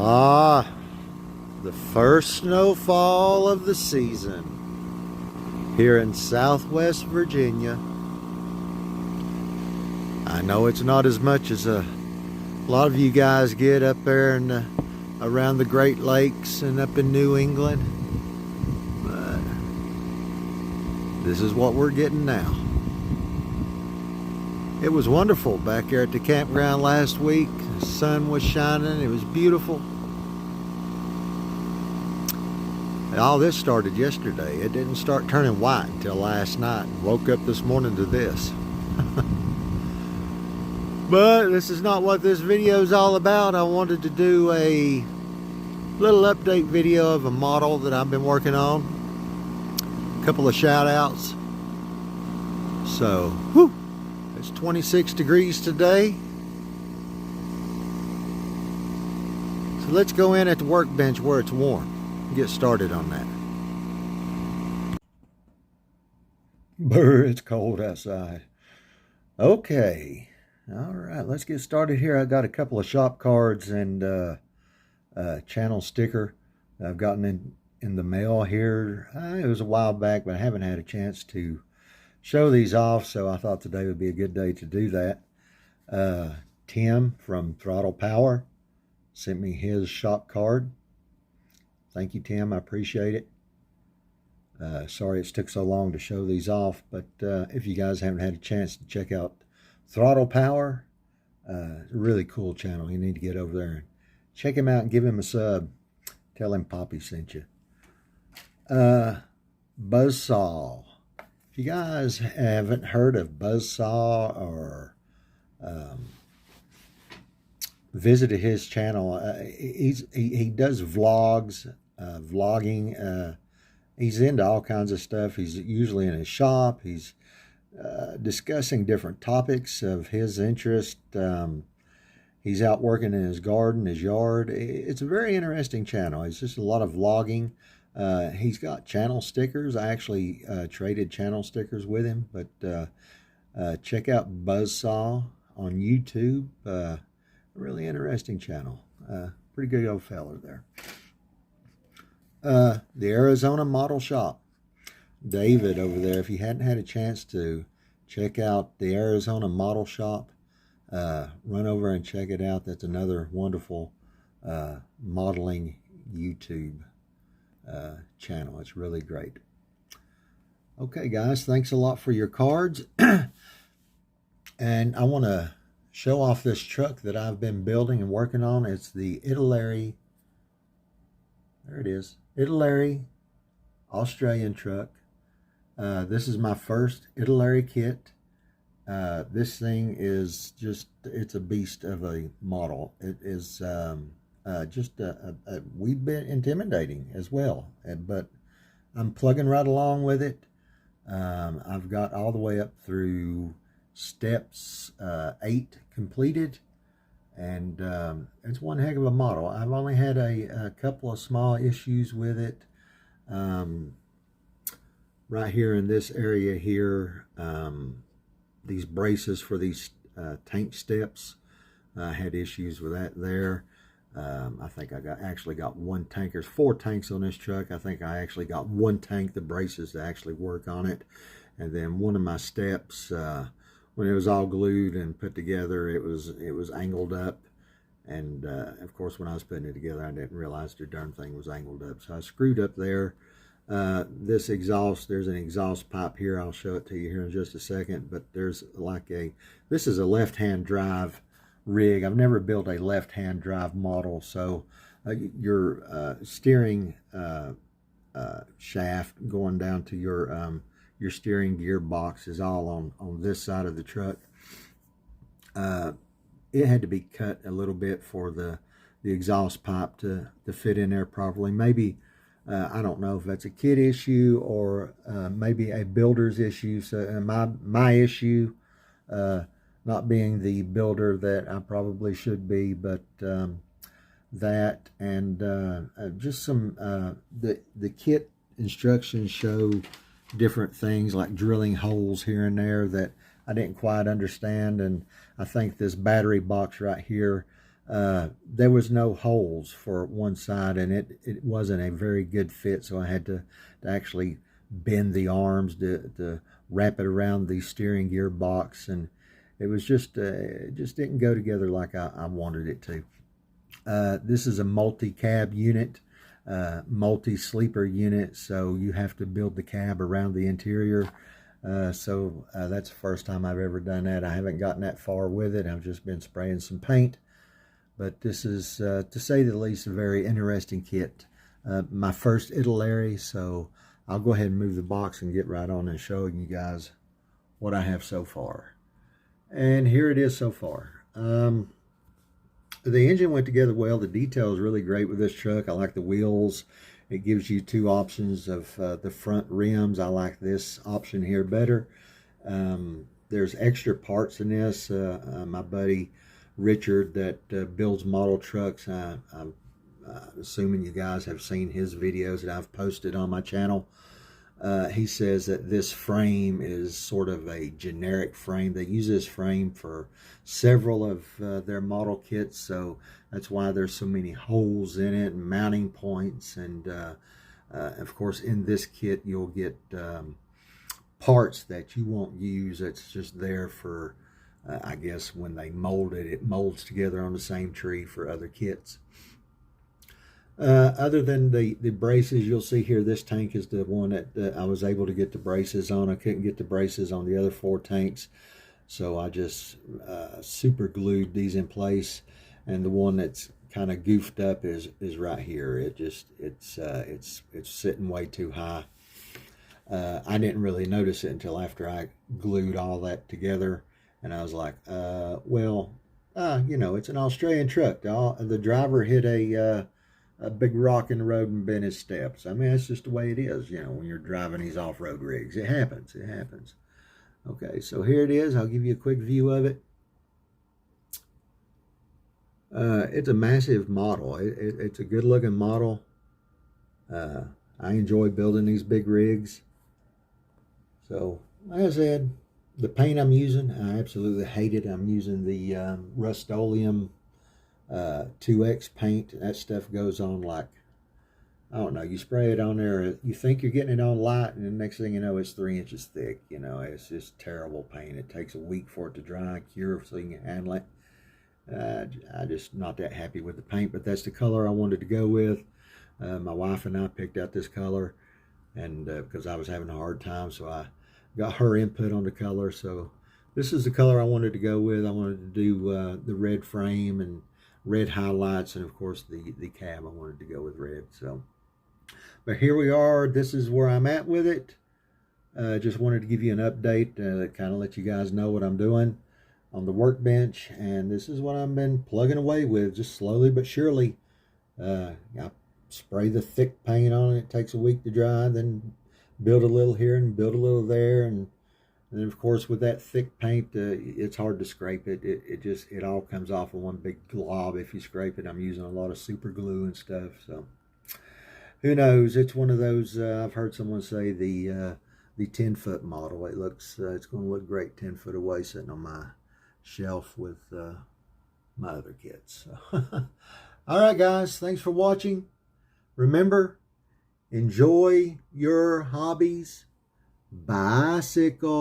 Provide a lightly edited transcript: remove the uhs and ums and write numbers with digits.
Ah, the first snowfall of the season here in Southwest Virginia. I know it's not as much as a lot of you guys get up there and around the Great Lakes and up in New England, but this is what we're getting now. It was wonderful back there at the campground last week. The sun was shining. It was beautiful. And all this started yesterday. It didn't start turning white until last night. Woke up this morning to this. But this is not what this video is all about. I wanted to do a little update video of a model that I've been working on. A couple of shout outs. So, whew, it's 26 degrees today. So let's go in at the workbench where it's warm and get started on that. Brr, it's cold outside. Okay. All right, let's get started here. I got a couple of shop cards and a channel sticker that I've gotten in the mail here. It was a while back, but I haven't had a chance to show these off, so I thought today would be a good day to do that. Tim from Throttle Power sent me his shop card. Thank you, Tim. I appreciate it. Sorry it took so long to show these off, but if you guys haven't had a chance to check out Throttle Power, really cool channel. You need to get over there and check him out and give him a sub. Tell him Poppy sent you. Buzzsah. If you guys haven't heard of Buzzsah or visited his channel, he does vlogs, vlogging. He's into all kinds of stuff. He's usually in his shop. He's discussing different topics of his interest. He's out working in his garden, his yard. It's a very interesting channel. It's just a lot of vlogging. He's got channel stickers. I actually traded channel stickers with him, but check out Buzzsah on YouTube. Really interesting channel. Pretty good old fella there. The Arizona Model Shop. David over there, if you hadn't had a chance to check out the Arizona Model Shop, run over and check it out. That's another wonderful modeling YouTube channel. It's really great. Okay, guys, thanks a lot for your cards. And I want to show off this truck that I've been building and working on. It's the Italeri. There it is. Italeri Australian truck. This is my first Italeri kit. This thing is just, it's a beast of a model. It is just a wee bit intimidating as well, but I'm plugging right along with it. I've got all the way up through steps 8 completed, and it's one heck of a model. I've only had a couple of small issues with it. Right here in this area here, these braces for these tank steps, I had issues with that there. I think I actually got one tank. There's 4 tanks on this truck. I think I actually got one tank, the braces to actually work on it. And then one of my steps, when it was all glued and put together, it was angled up. And of course, when I was putting it together, I didn't realize the darn thing was angled up. So I screwed up there. This exhaust, there's an exhaust pipe here. I'll show it to you here in just a second, but there's like this is a left-hand drive rig. I've never built a left-hand drive model, so your steering shaft going down to your steering gearbox is all on this side of the truck. It had to be cut a little bit for the exhaust pipe to fit in there properly. Maybe I don't know if that's a kit issue or maybe a builder's issue. So my issue, not being the builder that I probably should be, but that and just some the kit instructions show different things like drilling holes here and there that I didn't quite understand. And I think this battery box right here, there was no holes for one side, and it wasn't a very good fit, so I had to actually bend the arms to wrap it around the steering gear box, and it was just it just didn't go together like I wanted it to. This is a multi-cab unit, multi-sleeper unit, so you have to build the cab around the interior. So that's the first time I've ever done that. I haven't gotten that far with it. I've just been spraying some paint. But this is, to say the least, a very interesting kit. My first Italeri, so I'll go ahead and move the box and get right on and showing you guys what I have so far. And here it is so far. The engine went together well. The detail is really great with this truck. I like the wheels. It gives you two options of the front rims. I like this option here better. There's extra parts in this. My buddy Richard that builds model trucks, I'm assuming you guys have seen his videos that I've posted on my channel. He says that this frame is sort of a generic frame. They use this frame for several of their model kits, so that's why there's so many holes in it and mounting points. And of course, in this kit, you'll get parts that you won't use. It's just there for I guess when they mold it, it molds together on the same tree for other kits. Other than the braces, you'll see here, this tank is the one that I was able to get the braces on. I couldn't get the braces on the other 4 tanks, so I just super glued these in place. And the one that's kind of goofed up is right here. It's sitting way too high. I didn't really notice it until after I glued all that together. And I was like, well, you know, it's an Australian truck. The driver hit a big rock in the road and bent his steps. I mean, that's just the way it is, you know, when you're driving these off-road rigs. It happens. It happens. Okay, so here it is. I'll give you a quick view of it. It's a massive model. It's a good-looking model. I enjoy building these big rigs. So, like I said, the paint I'm using, I absolutely hate it. I'm using the Rust-Oleum 2X paint. That stuff goes on like, I don't know, you spray it on there, you think you're getting it on light, and the next thing you know, it's 3 inches thick. You know, it's just terrible paint. It takes a week for it to dry and cure so you can handle it. I'm just not that happy with the paint, but that's the color I wanted to go with. My wife and I picked out this color, and because I was having a hard time, so I got her input on the color. So this is the color I wanted to go with. I wanted to do the red frame and red highlights, and of course the cab I wanted to go with red. So, but here we are. This is where I'm at with it. Just wanted to give you an update, kind of let you guys know what I'm doing on the workbench, and this is what I've been plugging away with, just slowly but surely. I spray the thick paint on it. It takes a week to dry, then build a little here and build a little there, and then of course with that thick paint, it's hard to scrape it. It all comes off in one big glob if you scrape it. I'm using a lot of super glue and stuff, so who knows? It's one of those. I've heard someone say the 10-foot model. It looks it's going to look great 10 foot away, sitting on my shelf with my other kits. So. All right, guys. Thanks for watching. Remember, enjoy your hobbies. Bicycle.